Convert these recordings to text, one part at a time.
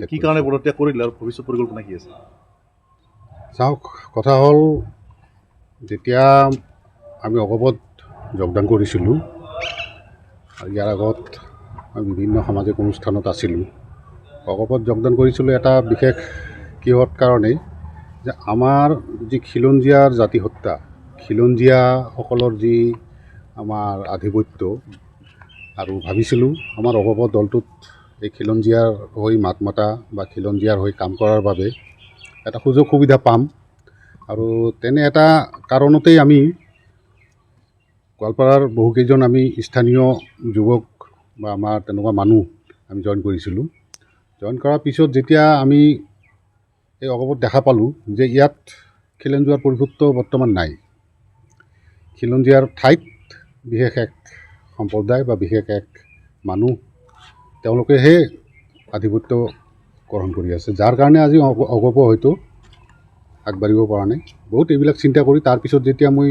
কি কাৰণে পদত্যাগ কৰিলে আৰু ভৱিষ্যত পৰিকল্পনা কি আছে? চাওক, কথা হ'ল যেতিয়া আমি অগপত যোগদান কৰিছিলোঁ, ইয়াৰ আগত আমি বিভিন্ন সামাজিক অনুষ্ঠানত আছিলোঁ। অগপত যোগদান কৰিছিলোঁ এটা বিশেষ কিহত কাৰণেই যে আমাৰ যি খিলঞ্জীয়াৰ জাতি হত্যা, খিলঞ্জীয়াসকলৰ যি আমাৰ আধিপত্য, আৰু ভাবিছিলোঁ আমাৰ অগপত দলটোত এই খিলঞ্জীয়াৰ হৈ মাত মাতা বা খিলঞ্জীয়াৰ হৈ কাম কৰাৰ বাবে এটা সুযোগ সুবিধা পাম। আৰু তেনে এটা কাৰণতেই আমি গোৱালপাৰাৰ বহুকেইজন আমি স্থানীয় যুৱক বা আমাৰ তেনেকুৱা মানুহ আমি জইন কৰিছিলোঁ। জইন কৰাৰ পিছত যেতিয়া আমি এই অগপত দেখা পালোঁ যে ইয়াত খিলঞ্জীয়াৰ পৰিভূত বৰ্তমান নাই। খিলঞ্জীয়াৰ ঠাইত বিশেষ এক সম্প্ৰদায় বা বিশেষ এক মানুহ, তেওঁলোকেহে আধিপত্য গ্ৰহণ কৰি আছে, যাৰ কাৰণে আজি অগপ হয়তো আগবাঢ়িব পৰা নাই। বহুত এইবিলাক চিন্তা কৰি তাৰপিছত যেতিয়া মই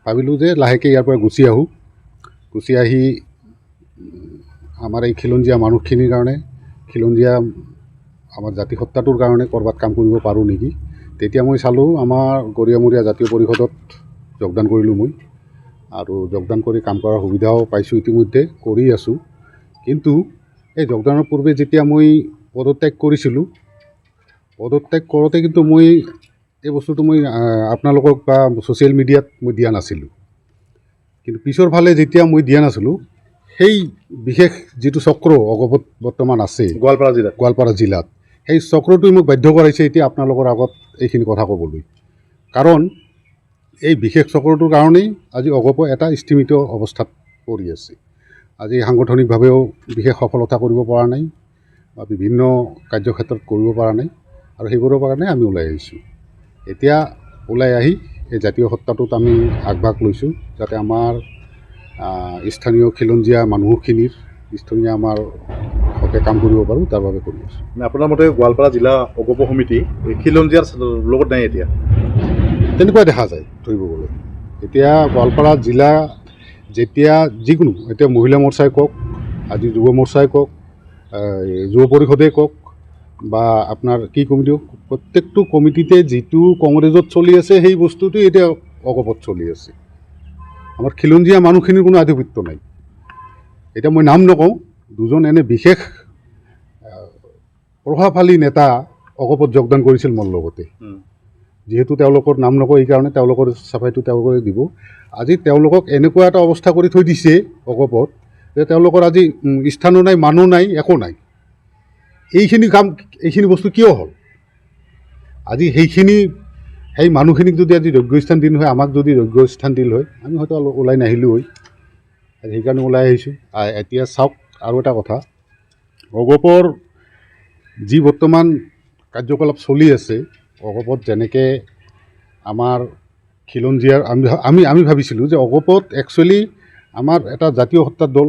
ভাবিলোঁ যে লাহেকৈ ইয়াৰ পৰা গুচি আহোঁ, গুচি আহি আমাৰ এই খিলঞ্জীয়া মানুহখিনিৰ কাৰণে, খিলঞ্জীয়া আমাৰ জাতি সত্তাটোৰ কাৰণে ক'ৰবাত কাম কৰিব পাৰোঁ নেকি, তেতিয়া মই চালোঁ আমাৰ গৰিয়ামূৰীয়া জাতীয় পৰিষদত যোগদান কৰিলোঁ মই। আৰু যোগদান কৰি কাম কৰাৰ সুবিধাও পাইছোঁ, ইতিমধ্যে কৰি আছোঁ। কিন্তু এই যোগদানৰ পূৰ্বে যেতিয়া মই পদত্যাগ কৰিছিলোঁ, পদত্যাগ কৰোঁতে কিন্তু মই এই বস্তুটো মই আপোনালোকক বা ছ'চিয়েল মিডিয়াত মই দিয়া নাছিলোঁ। কিন্তু পিছৰ ফালে যেতিয়া মই দিয়া নাছিলোঁ, সেই বিশেষ যিটো চক্ৰ অগপত বৰ্তমান আছে গোৱালপাৰা জিলাত, সেই চক্ৰটোৱে মোক বাধ্য কৰাইছে এতিয়া আপোনালোকৰ আগত এইখিনি কথা ক'বলৈ। কাৰণ এই বিশেষ চক্ৰটোৰ কাৰণেই আজি অগপ এটা স্থিমিত অৱস্থাত পৰি আছে। আজি সাংগঠনিকভাৱেও বিশেষ সফলতা কৰিব পৰা নাই বা বিভিন্ন কাৰ্যক্ষেত্ৰত কৰিব পৰা নাই, আৰু সেইবোৰৰ কাৰণে আমি ওলাই আহিছোঁ। এতিয়া ওলাই আহি এই জাতীয় সত্তাটোত আমি আগভাগ লৈছোঁ, যাতে আমাৰ স্থানীয় খিলঞ্জীয়া মানুহখিনিৰ স্থানীয় আমাৰ হকে কাম কৰিব পাৰোঁ, তাৰ বাবে কৰি আছোঁ। আপোনাৰ মতে গোৱালপাৰা জিলা অগপ সমিতি খিলঞ্জীয়াৰ লগত নাই এতিয়া? তেনেকুৱাই দেখা যায় ধৰিব গ'লে। এতিয়া গোৱালপাৰা জিলা যেতিয়া যিকোনো, এতিয়া মহিলা মৰ্চাই কওক, আজি যুৱ মৰ্চাই কওক, যুৱ পৰিষদেই কওক বা আপোনাৰ কি কমিটি কওক, প্ৰত্যেকটো কমিটিতে যিটো কংগ্ৰেছত চলি আছে সেই বস্তুটো এতিয়া অগপত চলি আছে। আমাৰ খিলঞ্জীয়া মানুহখিনিৰ কোনো আধিপত্য নাই। এতিয়া মই নাম নকওঁ, দুজন এনে বিশেষ প্ৰভাৱশালী নেতা অগপত যোগদান কৰিছিল মোৰ লগতে। যিহেতু তেওঁলোকৰ নাম নকওঁ, এইকাৰণে তেওঁলোকৰ চাফাইটো তেওঁলোকে দিব। আজি তেওঁলোকক এনেকুৱা এটা অৱস্থা কৰি থৈ দিছে অগপত যে তেওঁলোকৰ আজি স্থানো নাই, মানুহ নাই, একো নাই। এইখিনি বস্তু কিয় হ'ল? আজি সেই মানুহখিনিক যদি আজি যোগ্য স্থান দিল হয়, আমাক যদি যোগ্য স্থান দিল হয়, আমি হয়তো ওলাই নাহিলোঁ হয়। সেইকাৰণে ওলাই আহিছোঁ। এতিয়া চাওক, আৰু এটা কথা, অগপৰ যি বৰ্তমান কাৰ্যকলাপ চলি আছে, অগপত যেনেকৈ আমাৰ খিলঞ্জীয়াৰ আমি ভাবিছিলোঁ যে অগপত একচুৱেলি আমাৰ এটা জাতীয় সত্তাৰ দল,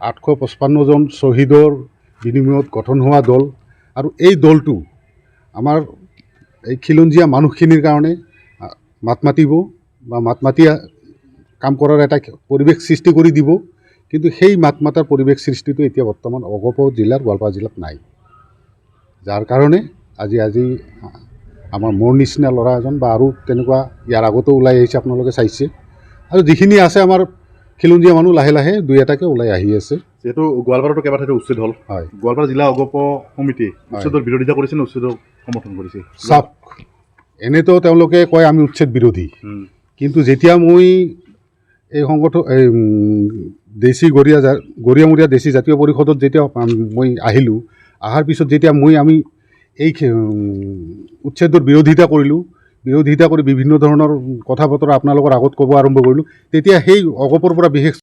855 জন শ্বহীদৰ বিনিময়ত গঠন হোৱা দল, আৰু এই দলটো আমাৰ এই খিলঞ্জীয়া মানুহখিনিৰ কাৰণে মাত মাতিব বা মাত মাতি কাম কৰাৰ এটা পৰিৱেশ সৃষ্টি কৰি দিব। কিন্তু সেই মাত মাতাৰ পৰিৱেশ সৃষ্টিটো এতিয়া বৰ্তমান অগপ জিলাৰ গোৱালপাৰা জিলাত নাই, যাৰ কাৰণে আজি আমাৰ মোৰ নিচিনা ল'ৰা এজন বা আৰু তেনেকুৱা ইয়াৰ আগতেও ওলাই আহিছে, আপোনালোকে চাইছে। আৰু যিখিনি আছে আমাৰ খিলঞ্জীয়া মানুহ লাহে লাহে দুই এটাকৈ ওলাই আহি আছে। যিহেতু গোৱালপাৰাটো কেইবাঠাইতো উচ্ছেদ হ'ল, হয়, গোৱালপাৰা জিলা অগপ সমিতি উচ্ছেদৰ বিৰোধিতা কৰিছে নে উচ্ছেদৰ সমৰ্থন কৰিছে? চাওক, এনেতো তেওঁলোকে কয় আমি উচ্ছেদ বিৰোধী, কিন্তু যেতিয়া মই এই গৰিয়ামূৰীয়া দেশী জাতীয় পৰিষদত যেতিয়া মই আহিলোঁ, অহাৰ পিছত যেতিয়া আমি এই উচ্ছেদৰ বিৰোধিতা কৰিলোঁ, বিৰোধিতা কৰি বিভিন্ন ধৰণৰ কথা বতৰা আপোনালোকৰ আগত ক'ব আৰম্ভ কৰিলোঁ, তেতিয়া সেই অগপৰ পৰা বিশেষ